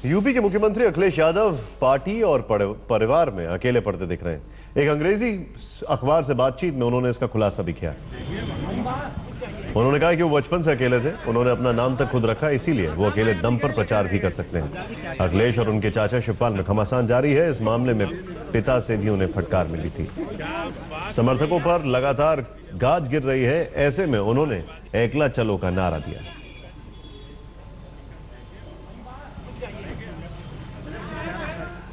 UP के मुख्यमंत्री Akhilesh Yadav party और परिवार में अकेले पड़ते दिख रहे हैं। एक अंग्रेजी अखबार से बातचीत में उन्होंने इसका खुलासा भी किया। उन्होंने कहा कि वो बचपन से अकेले थे, उन्होंने अपना नाम तक खुद रखा, इसीलिए वो अकेले दम पर प्रचार भी कर सकते हैं। अखिलेश और उनके चाचा शिवपाल में घमासान जारी है। इस मामले में पिता से भी उन्हें फटकार मिली थी। समर्थकों पर लगातार गाज गिर रही है, ऐसे में उन्होंने एकला चलो का नारा दिया।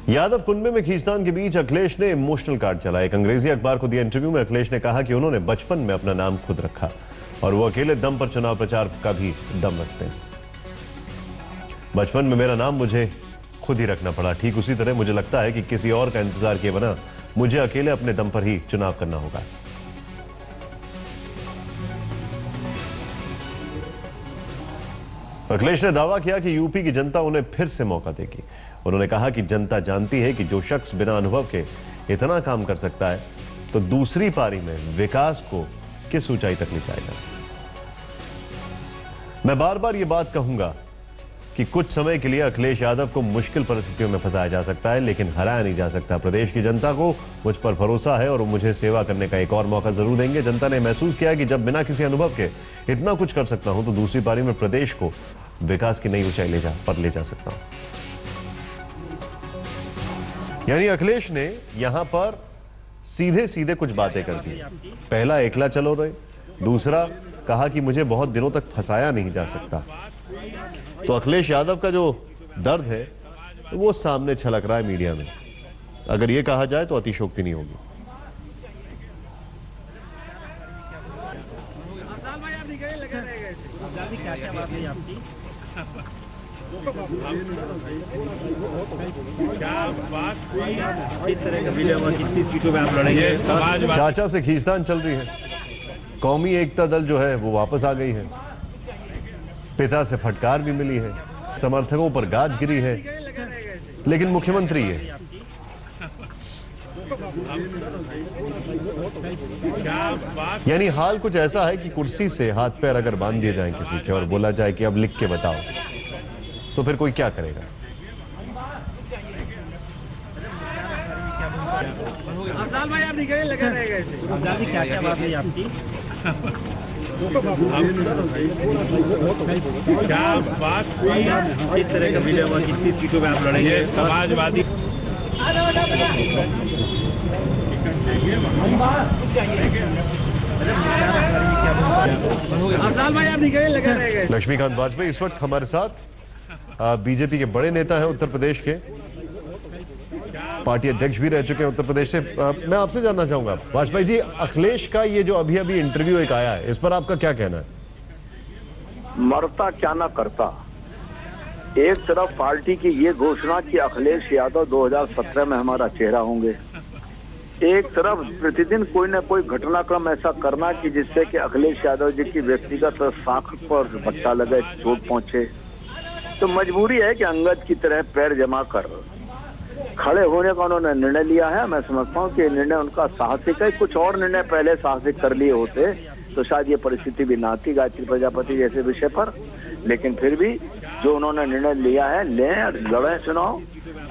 यादव कुनबे में खींचतान के बीच अखिलेश ने इमोशनल कार्ड चला। एक अंग्रेजी अखबार को दिए इंटरव्यू में अखिलेश ने कहा कि उन्होंने बचपन में अपना नाम खुद रखा और वो अकेले दम पर चुनाव प्रचार का भी दम रखते हैं। बचपन में मेरा नाम मुझे खुद ही रखना पड़ा, ठीक उसी तरह मुझे लगता है कि किसी और का इंतजार किए बिना मुझे अकेले अपने दम पर ही चुनाव करना होगा। अखिलेश ने दावा किया कि यूपी की जनता उन्हें फिर से मौका देगी। उन्होंने कहा कि जनता जानती है कि जो शख्स बिना अनुभव के इतना काम कर सकता है तो दूसरी पारी में विकास को किस ऊंचाई तक ले जाएगा। मैं बार बार यह बात कहूंगा कि कुछ समय के लिए अखिलेश यादव को मुश्किल परिस्थितियों में फंसाया जा सकता है, लेकिन हराया नहीं जा सकता। प्रदेश की जनता को मुझ पर भरोसा है और वो मुझे सेवा करने का एक और मौका जरूर देंगे। जनता ने महसूस किया कि जब बिना किसी अनुभव के इतना कुछ कर सकता हूं तो दूसरी पारी में प्रदेश को विकास की नई ऊंचाई ले जा सकता हूं। यानी अखिलेश ने यहां पर सीधे सीधे कुछ बातें कर दी। पहला, एकला चलो रहे। दूसरा, कहा कि मुझे बहुत दिनों तक फंसाया नहीं जा सकता। तो अखिलेश यादव का जो दर्द है वो सामने छलक रहा है मीडिया में। अगर ये कहा जाए तो अतिशोक्ति नहीं होगी। चाचा से खींचतान चल रही है। कौमी एकता दल जो है वो वापस आ गई है। पिता से फटकार भी मिली है। समर्थकों पर गाज गिरी है, लेकिन मुख्यमंत्री है। यानी हाल कुछ ऐसा है कि कुर्सी से हाथ पैर अगर बांध दिए जाएं किसी के और बोला जाए कि अब लिख के बताओ, तो फिर कोई क्या करेगा। भाई आप निकले लगा रहेगा क्या बात है आपकी। क्या बात हुई, इस तरह का वीडियो हुआ, कितनी सीटों पे आप लड़ेंगे। समाजवादी भाई आप निकले लगा रहेगा। लक्ष्मीकांत वाजपेयी इस वक्त हमारे साथ बीजेपी के बड़े नेता हैं, उत्तर प्रदेश के पार्टी अध्यक्ष भी रह चुके हैं उत्तर प्रदेश से। मैं आपसे जानना चाहूंगा वाजपेयी जी, अखिलेश का ये जो अभी अभी इंटरव्यू एक आया है, इस पर आपका क्या कहना है। मरता क्या ना करता। एक तरफ पार्टी की ये घोषणा कि अखिलेश यादव 2017 में हमारा चेहरा होंगे, एक तरफ प्रतिदिन कोई न कोई घटनाक्रम ऐसा करना कि जिससे कि अखिलेश यादव जी की व्यक्तिगत साख पर बट्टा लगे, चोट पहुंचे। तो मजबूरी है कि अंगद की तरह पैर जमा कर खड़े होने का उन्होंने निर्णय लिया है। मैं समझता हूँ कि निर्णय उनका साहसिक है। कुछ और निर्णय पहले साहसिक कर लिए होते तो शायद ये परिस्थिति भी ना आती गायत्री प्रजापति जैसे विषय पर, लेकिन फिर भी जो उन्होंने निर्णय लिया है, लें, लड़ें चुनाव।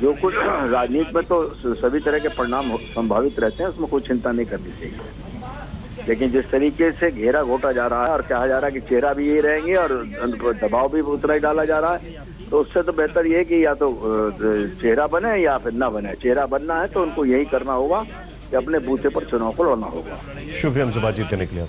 जो कुछ राजनीति में तो सभी तरह के परिणाम संभावित रहते हैं, उसमें कोई चिंता नहीं करनी चाहिए। लेकिन जिस तरीके से घेरा घोटा जा रहा है और कहा जा रहा है कि चेहरा भी यही रहेंगे और दबाव भी उतना ही डाला जा रहा है, तो उससे तो बेहतर ये कि या तो चेहरा बने या फिर ना बने। चेहरा बनना है तो उनको यही करना होगा कि अपने बूथे पर चुनाव को लड़ना होगा। शुक्रिया हमसे बातचीत करने के लिए।